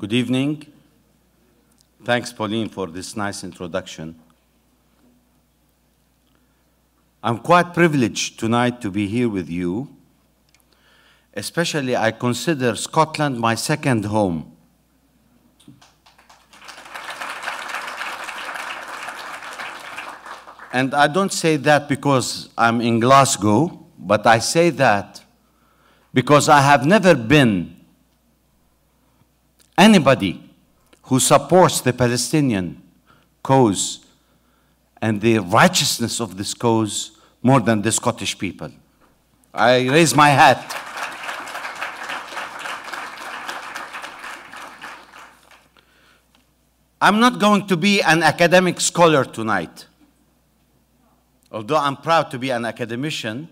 Good evening. Thanks, Pauline, for this nice introduction. I'm quite privileged tonight to be here with you. Especially, I consider Scotland my second home. And I don't say that because I'm in Glasgow, but I say that because I have never been anybody who supports the Palestinian cause and the righteousness of this cause more than the Scottish people. I raise my hat. I'm not going to be an academic scholar tonight, although I'm proud to be an academician,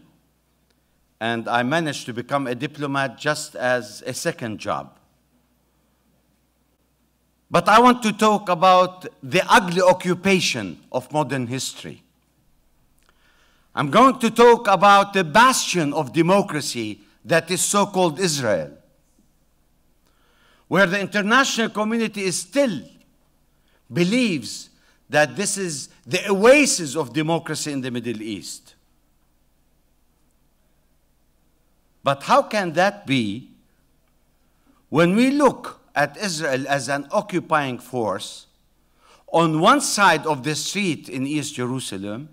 and I managed to become a diplomat just as a second job. But I want to talk about the ugly occupation of modern history. I'm going to talk about the bastion of democracy that is so-called Israel, where the international community is still believes that this is the oasis of democracy in the Middle East. But how can that be when we look at Israel as an occupying force on one side of the street in East Jerusalem,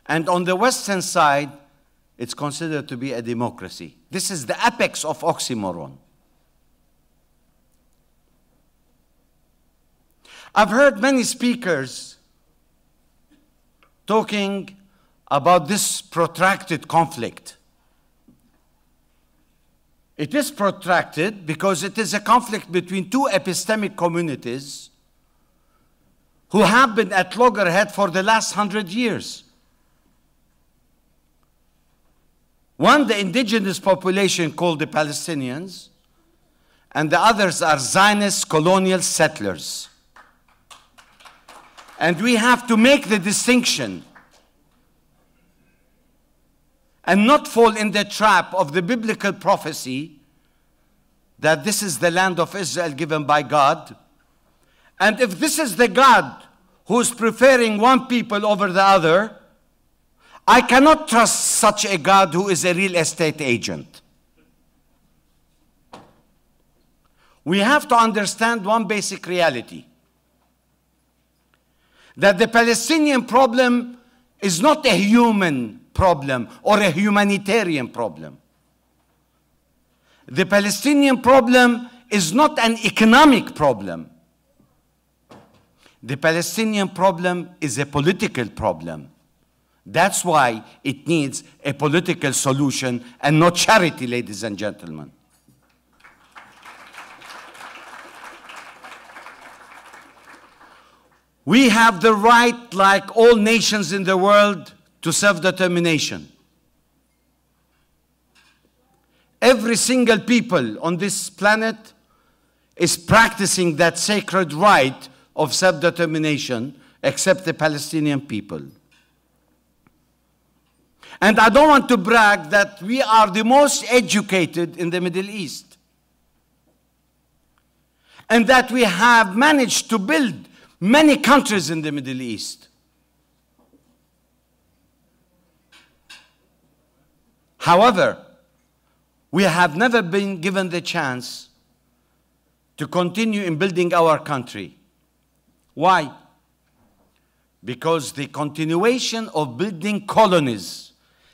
and on the western side, it's considered to be a democracy? This is the apex of oxymoron. I've heard many speakers talking about this protracted conflict. It is protracted because it is a conflict between two epistemic communities who have been at loggerhead for the last 100 years. One, the indigenous population called the Palestinians, and the others are Zionist colonial settlers. And we have to make the distinction and not fall in the trap of the biblical prophecy that this is the land of Israel given by God. And if this is the God who's preferring one people over the other, I cannot trust such a God who is a real estate agent. We have to understand one basic reality, that the Palestinian problem is not a human problem or a humanitarian problem. The Palestinian problem is not an economic problem. The Palestinian problem is a political problem. That's why it needs a political solution and not charity, ladies and gentlemen. We have the right, like all nations in the world, to self-determination. Every single people on this planet is practicing that sacred right of self-determination, except the Palestinian people. And I don't want to brag that we are the most educated in the Middle East, and that we have managed to build many countries in the Middle East. However, we have never been given the chance to continue in building our country. Why? Because the continuation of building colonies,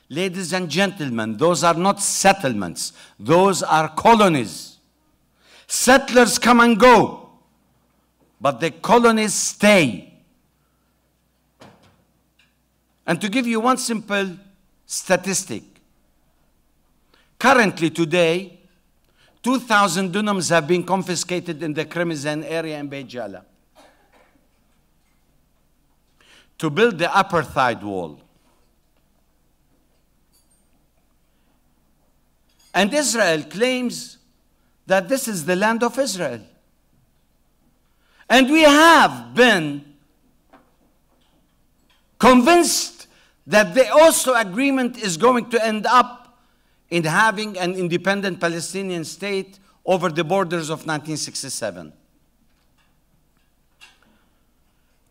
ladies and gentlemen, those are not settlements, those are colonies. Settlers come and go, but the colonies stay. And to give you one simple statistic, currently today, 2,000 dunams have been confiscated in the Crimson area in Beit Jala to build the apartheid wall. And Israel claims that this is the land of Israel. And we have been convinced that the Oslo Agreement is going to end up in having an independent Palestinian state over the borders of 1967.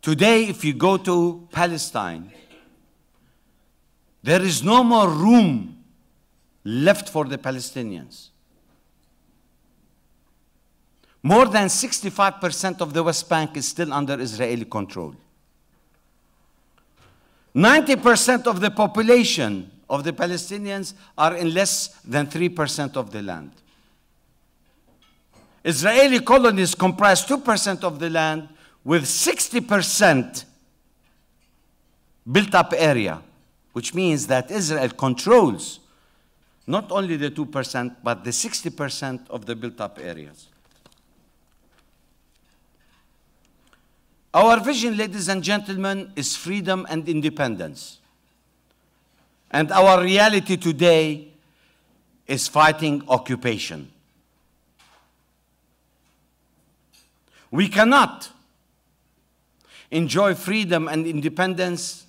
Today, if you go to Palestine, there is no more room left for the Palestinians. More than 65% of the West Bank is still under Israeli control. 90% of the population of the Palestinians are in less than 3% of the land. Israeli colonies comprise 2% of the land with 60% built up area, which means that Israel controls not only the 2%, but the 60% of the built up areas. Our vision, ladies and gentlemen, is freedom and independence. And our reality today is fighting occupation. We cannot enjoy freedom and independence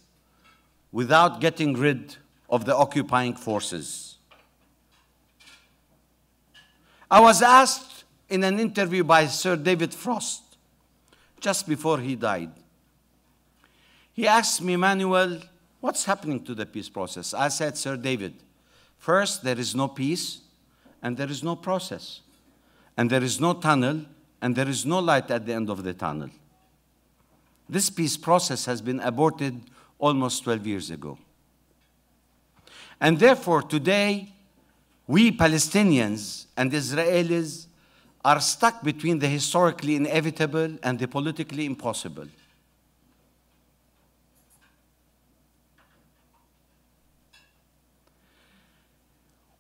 without getting rid of the occupying forces. I was asked in an interview by Sir David Frost, just before he died. He asked me, Manuel, what's happening to the peace process? I said, Sir David, first, there is no peace, and there is no process. And there is no tunnel, and there is no light at the end of the tunnel. This peace process has been aborted almost 12 years ago. And therefore, today, we Palestinians and Israelis are stuck between the historically inevitable and the politically impossible.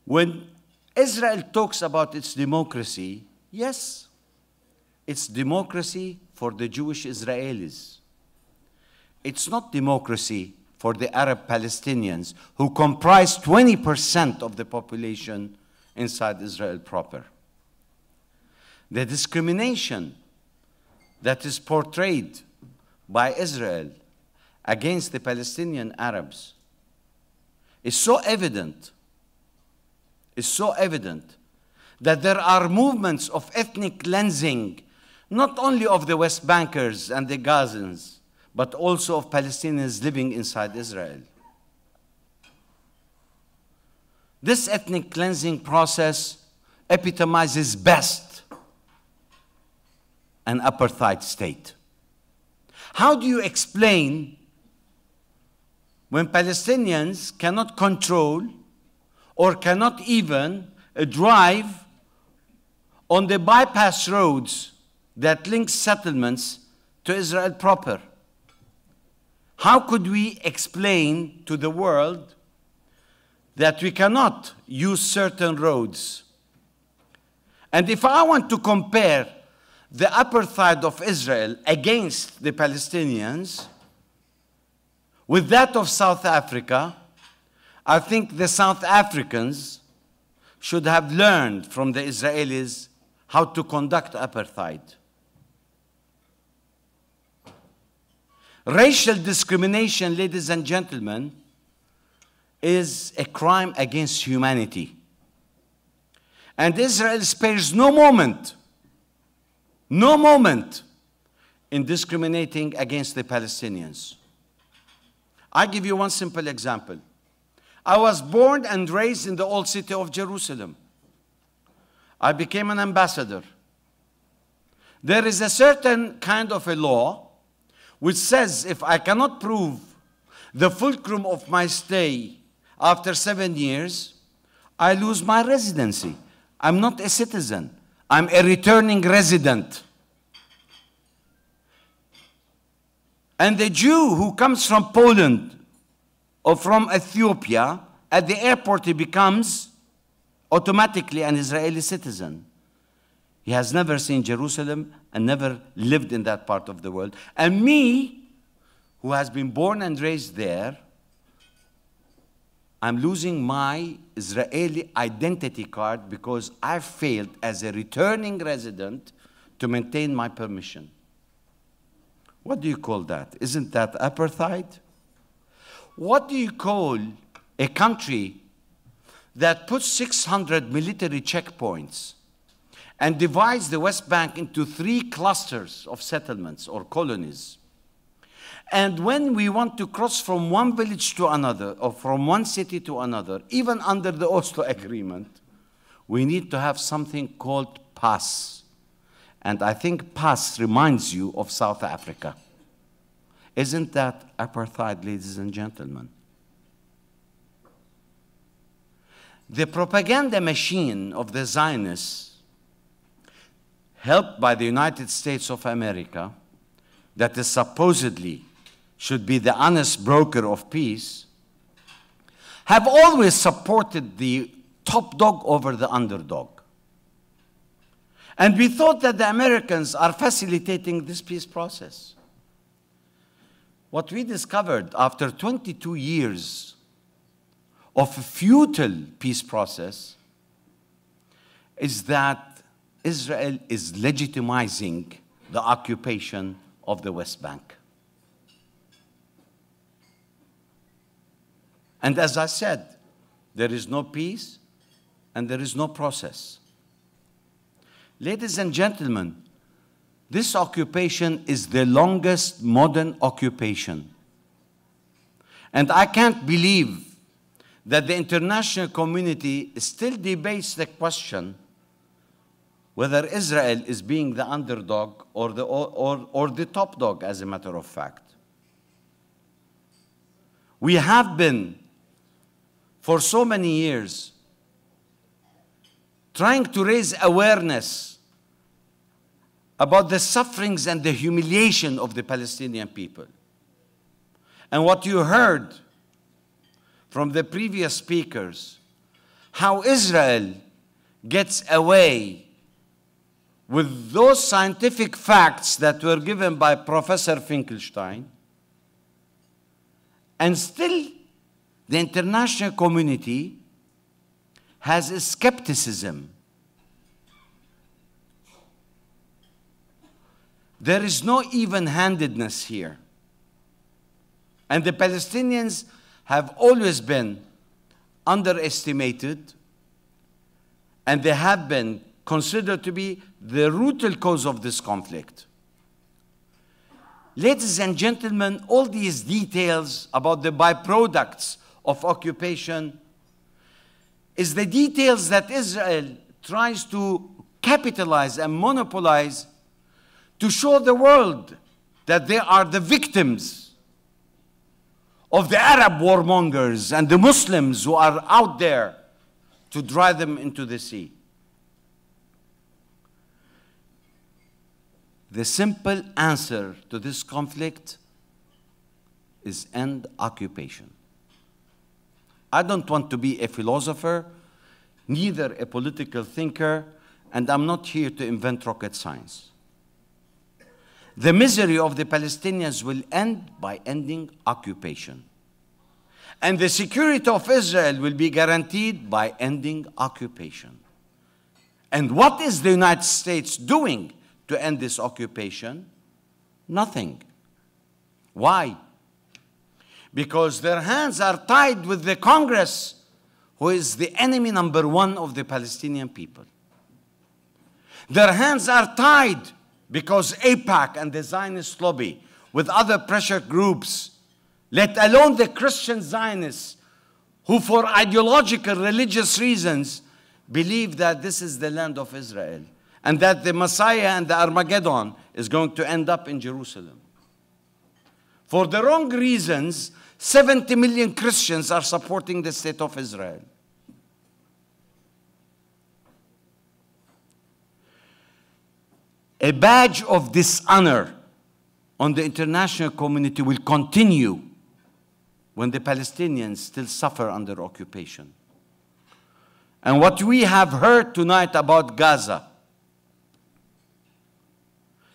When Israel talks about its democracy, yes, it's democracy for the Jewish Israelis. It's not democracy for the Arab Palestinians, who comprise 20% of the population inside Israel proper. The discrimination that is portrayed by Israel against the Palestinian Arabs is so evident, that there are movements of ethnic cleansing, not only of the West Bankers and the Gazans, but also of Palestinians living inside Israel. This ethnic cleansing process epitomizes best an apartheid state. How do you explain when Palestinians cannot control or cannot even drive on the bypass roads that link settlements to Israel proper? How could we explain to the world that we cannot use certain roads? And if I want to compare the apartheid of Israel against the Palestinians with that of South Africa, I think the South Africans should have learned from the Israelis how to conduct apartheid. Racial discrimination, ladies and gentlemen, is a crime against humanity. And Israel spares no moment in discriminating against the Palestinians. I give you one simple example. I was born and raised in the old city of Jerusalem. I became an ambassador. There is a certain kind of a law which says if I cannot prove the fulcrum of my stay after 7 years, I lose my residency. I'm not a citizen. I'm a returning resident. And the Jew who comes from Poland or from Ethiopia, at the airport he becomes automatically an Israeli citizen. He has never seen Jerusalem and never lived in that part of the world. And me, who has been born and raised there, I'm losing my Israeli identity card because I failed as a returning resident to maintain my permission. What do you call that? Isn't that apartheid? What do you call a country that puts 600 military checkpoints and divides the West Bank into 3 clusters of settlements or colonies. And when we want to cross from one village to another, or from one city to another, even under the Oslo Agreement, we need to have something called pass. And I think pass reminds you of South Africa. Isn't that apartheid, ladies and gentlemen? The propaganda machine of the Zionists, helped by the United States of America, that is supposedly should be the honest broker of peace, have always supported the top dog over the underdog. And we thought that the Americans are facilitating this peace process. What we discovered after 22 years of a futile peace process is that Israel is legitimizing the occupation of the West Bank. And as I said, there is no peace and there is no process. Ladies and gentlemen, this occupation is the longest modern occupation. And I can't believe that the international community still debates the question whether Israel is being the underdog or the top dog, as a matter of fact. We have been, for so many years, trying to raise awareness about the sufferings and the humiliation of the Palestinian people. And what you heard from the previous speakers, how Israel gets away with those scientific facts that were given by Professor Finkelstein, and still the international community has a skepticism. There is no even-handedness here. And the Palestinians have always been underestimated, and they have been considered to be the root cause of this conflict. Ladies and gentlemen, all these details about the byproducts of occupation is the details that Israel tries to capitalize and monopolize to show the world that they are the victims of the Arab warmongers and the Muslims who are out there to drive them into the sea. The simple answer to this conflict is end occupation. I don't want to be a philosopher, neither a political thinker, and I'm not here to invent rocket science. The misery of the Palestinians will end by ending occupation. And the security of Israel will be guaranteed by ending occupation. And what is the United States doing to end this occupation? Nothing. Why? Because their hands are tied with the Congress, who is the enemy number one of the Palestinian people. Their hands are tied because AIPAC and the Zionist lobby, with other pressure groups, let alone the Christian Zionists, who for ideological, religious reasons, believe that this is the land of Israel, and that the Messiah and the Armageddon is going to end up in Jerusalem. For the wrong reasons, 70 million Christians are supporting the state of Israel. A badge of dishonor on the international community will continue when the Palestinians still suffer under occupation. And what we have heard tonight about Gaza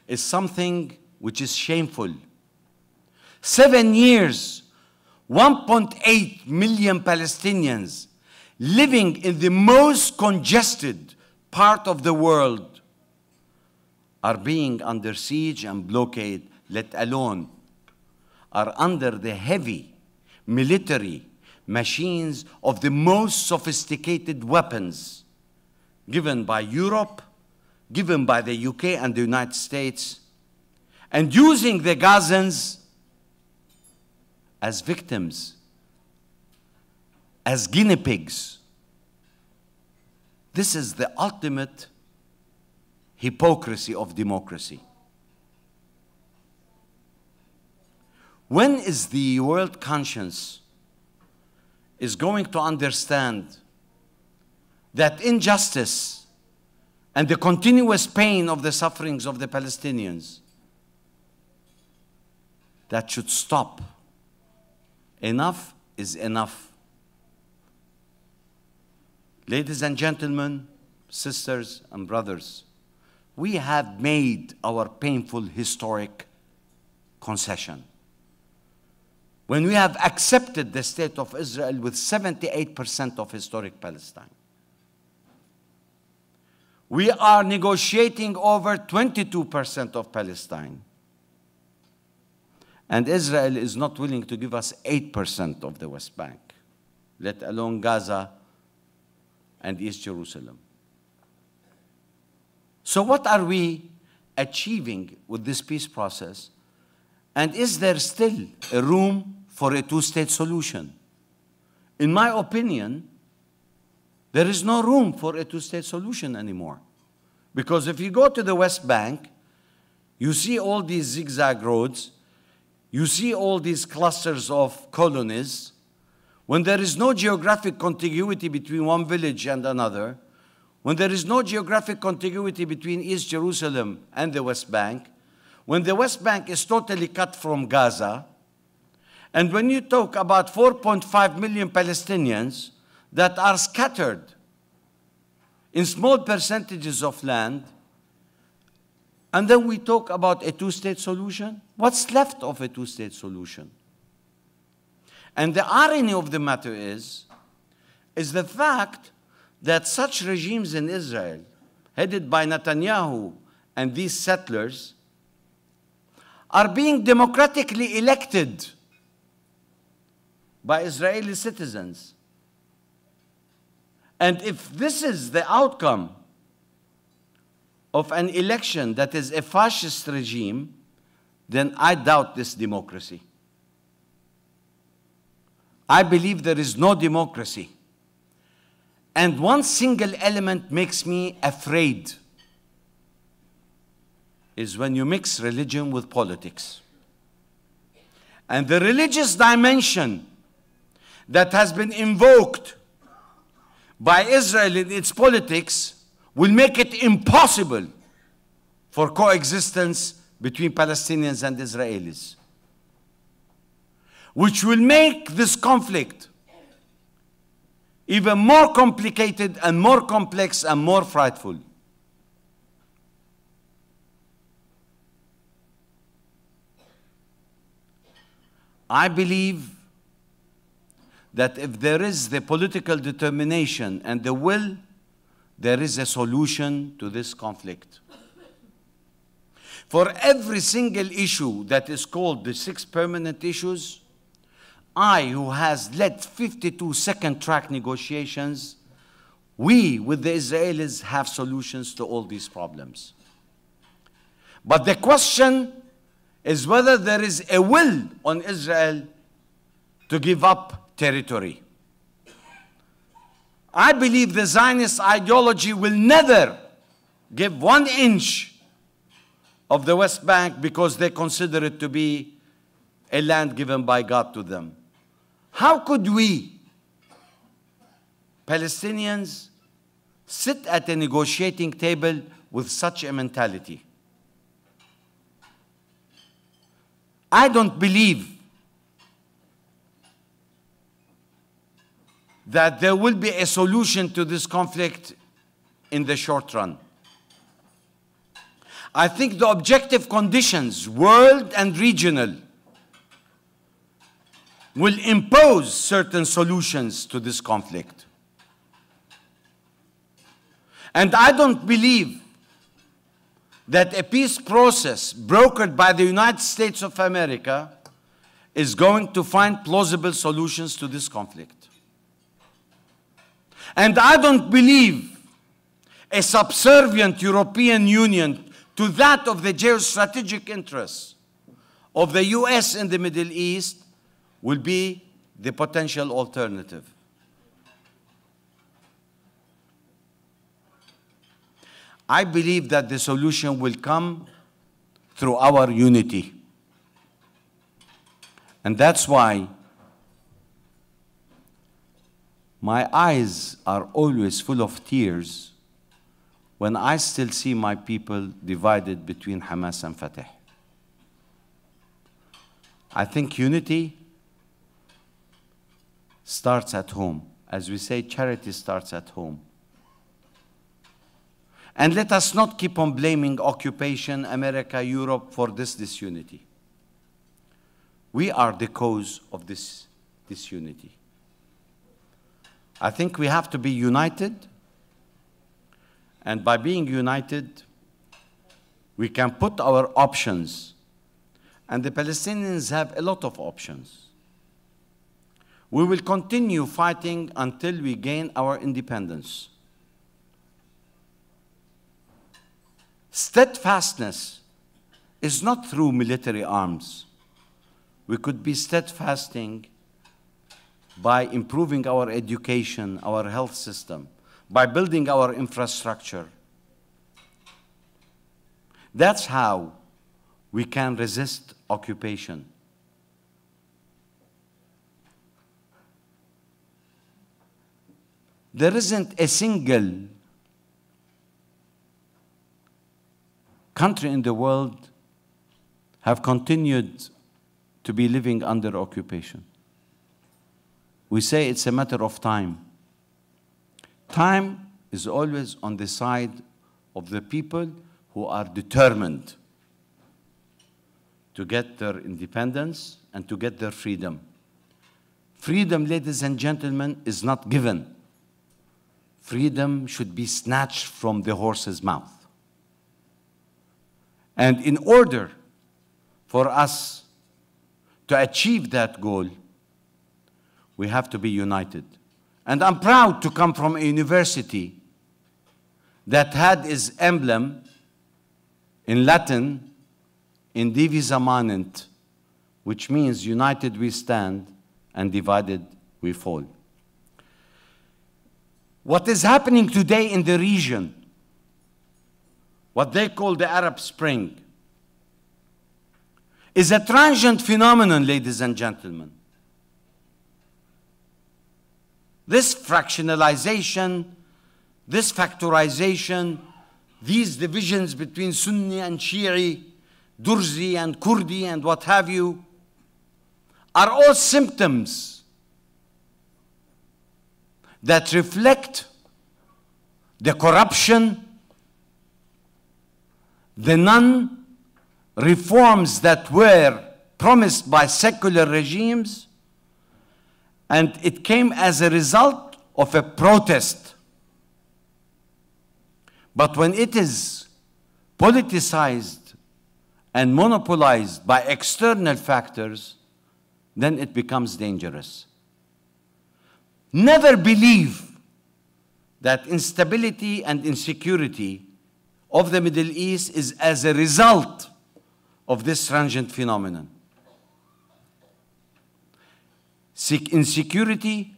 is something which is shameful. 7 years, 1.8 million Palestinians living in the most congested part of the world are being under siege and blockade, let alone are under the heavy military machines of the most sophisticated weapons given by Europe given by the UK and the United States, and using the Gazans as victims, as guinea pigs. This is the ultimate hypocrisy of democracy. When is the world conscience is going to understand that injustice and the continuous pain of the sufferings of the Palestinians, that should stop? Enough is enough. Ladies and gentlemen, sisters and brothers, we have made our painful historic concession when we have accepted the state of Israel with 78% of historic Palestine. We are negotiating over 22% of Palestine. And Israel is not willing to give us 8% of the West Bank, let alone Gaza and East Jerusalem. So what are we achieving with this peace process? And is there still a room for a two-state solution? In my opinion, there is no room for a two-state solution anymore. Because if you go to the West Bank, you see all these zigzag roads, you see all these clusters of colonies. When there is no geographic contiguity between one village and another, when there is no geographic contiguity between East Jerusalem and the West Bank, when the West Bank is totally cut from Gaza, and when you talk about 4.5 million Palestinians that are scattered in small percentages of land, and then we talk about a two-state solution, what's left of a two-state solution? And the irony of the matter is the fact that such regimes in Israel, headed by Netanyahu and these settlers, are being democratically elected by Israeli citizens. And if this is the outcome of an election that is a fascist regime, then I doubt this democracy. I believe there is no democracy. And one single element makes me afraid, is when you mix religion with politics. And the religious dimension that has been invoked by Israel in its politics will make it impossible for coexistence between Palestinians and Israelis, which will make this conflict even more complicated and more complex and more frightful. I believe that if there is the political determination and the will, there is a solution to this conflict. For every single issue that is called the 6 permanent issues, I, who has led 52 second-track negotiations, we, with the Israelis, have solutions to all these problems. But the question is whether there is a will on Israel to give up territory. I believe the Zionist ideology will never give 1 inch of the West Bank because they consider it to be a land given by God to them. How could we, Palestinians, sit at a negotiating table with such a mentality? I don't believe that there will be a solution to this conflict in the short run. I think the objective conditions, world and regional, will impose certain solutions to this conflict. And I don't believe that a peace process brokered by the United States of America is going to find plausible solutions to this conflict. And I don't believe a subservient European Union to that of the geostrategic interests of the US in the Middle East will be the potential alternative. I believe that the solution will come through our unity. And that's why my eyes are always full of tears when I still see my people divided between Hamas and Fatah. I think unity starts at home. As we say, charity starts at home. And let us not keep on blaming occupation, America, Europe for this disunity. We are the cause of this disunity. I think we have to be united, and by being united, we can put our options. And the Palestinians have a lot of options. We will continue fighting until we gain our independence. Steadfastness is not through military arms. We could be steadfasting by improving our education, our health system, by building our infrastructure. That's how we can resist occupation. There isn't a single country in the world have continued to be living under occupation. We say it's a matter of time. Time is always on the side of the people who are determined to get their independence and to get their freedom. Freedom, ladies and gentlemen, is not given. Freedom should be snatched from the horse's mouth. And in order for us to achieve that goal, we have to be united. And I'm proud to come from a university that had its emblem in Latin, in divisa manent, which means united we stand and divided we fall. What is happening today in the region, what they call the Arab Spring, is a transient phenomenon, ladies and gentlemen. This fractionalization, this factorization, these divisions between Sunni and Shi'i, Durzi and Kurdi and what have you, are all symptoms that reflect the corruption, the non-reforms that were promised by secular regimes, and it came as a result of a protest. But when it is politicized and monopolized by external factors, then it becomes dangerous. Never believe that instability and insecurity of the Middle East is as a result of this transient phenomenon. Insecurity,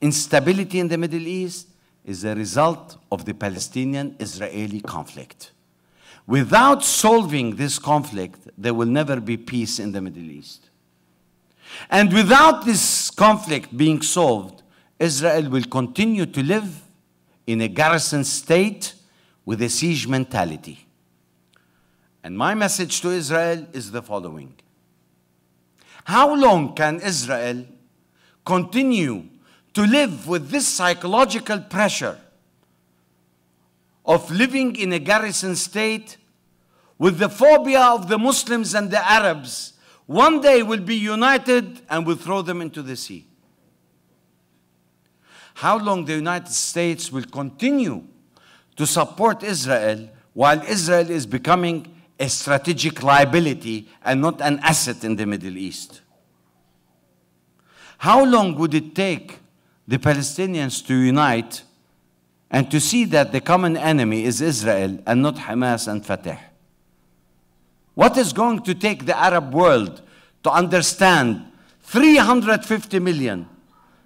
instability in the Middle East is a result of the Palestinian-Israeli conflict. Without solving this conflict, there will never be peace in the Middle East. And without this conflict being solved, Israel will continue to live in a garrison state with a siege mentality. And my message to Israel is the following. How long can Israel continue to live with this psychological pressure of living in a garrison state with the phobia of the Muslims and the Arabs? One day will be united and will throw them into the sea. How long the United States will continue to support Israel while Israel is becoming a strategic liability and not an asset in the Middle East? How long would it take the Palestinians to unite and to see that the common enemy is Israel and not Hamas and Fatah. What is going to take the Arab world to understand 350 million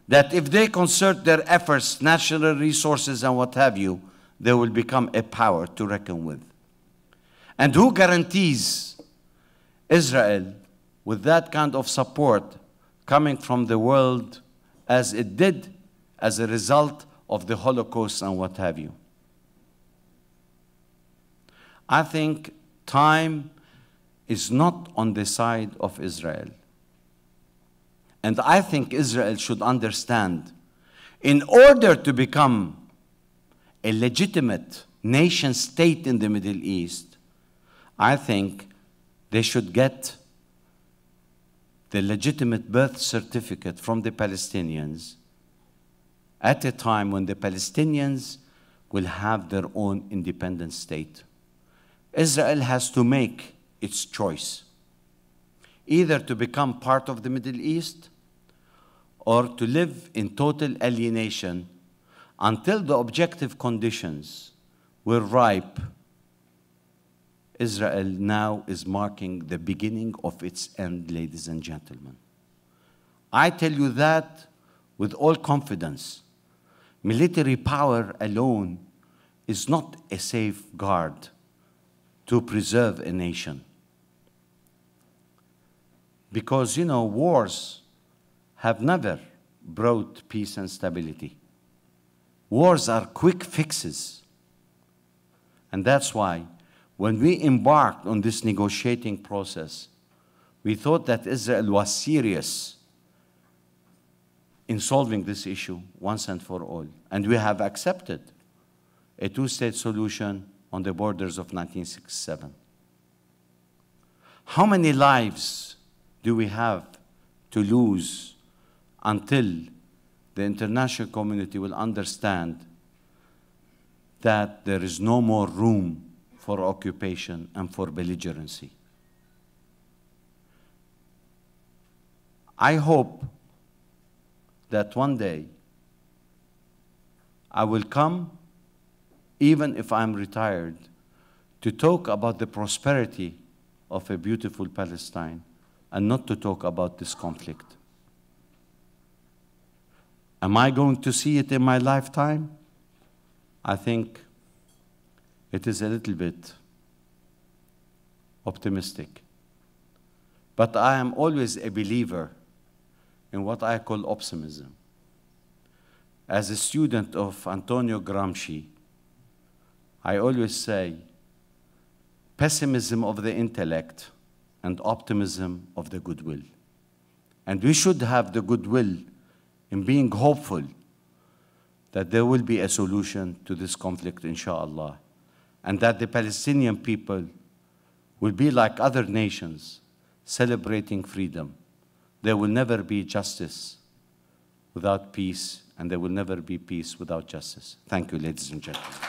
that if they concert their efforts, national resources and what have you, they will become a power to reckon with? And who guarantees Israel with that kind of support coming from the world as it did as a result of the Holocaust and what have you? I think time is not on the side of Israel. And I think Israel should understand, in order to become a legitimate nation state in the Middle East, I think they should get the legitimate birth certificate from the Palestinians at a time when the Palestinians will have their own independent state. Israel has to make its choice, either to become part of the Middle East or to live in total alienation until the objective conditions were ripe. Israel now is marking the beginning of its end, ladies and gentlemen. I tell you that with all confidence. Military power alone is not a safeguard to preserve a nation. Because, you know, wars have never brought peace and stability. Wars are quick fixes. And that's why when we embarked on this negotiating process, we thought that Israel was serious in solving this issue once and for all. And we have accepted a two-state solution on the borders of 1967. How many lives do we have to lose until the international community will understand that there is no more room for occupation and for belligerency? I hope that one day I will come, even if I'm retired, to talk about the prosperity of a beautiful Palestine and not to talk about this conflict. Am I going to see it in my lifetime? I think it is a little bit optimistic. But I am always a believer in what I call optimism. As a student of Antonio Gramsci, I always say, pessimism of the intellect and optimism of the goodwill. And we should have the goodwill in being hopeful that there will be a solution to this conflict, inshallah, and that the Palestinian people will be like other nations, celebrating freedom. There will never be justice without peace, and there will never be peace without justice. Thank you, ladies and gentlemen.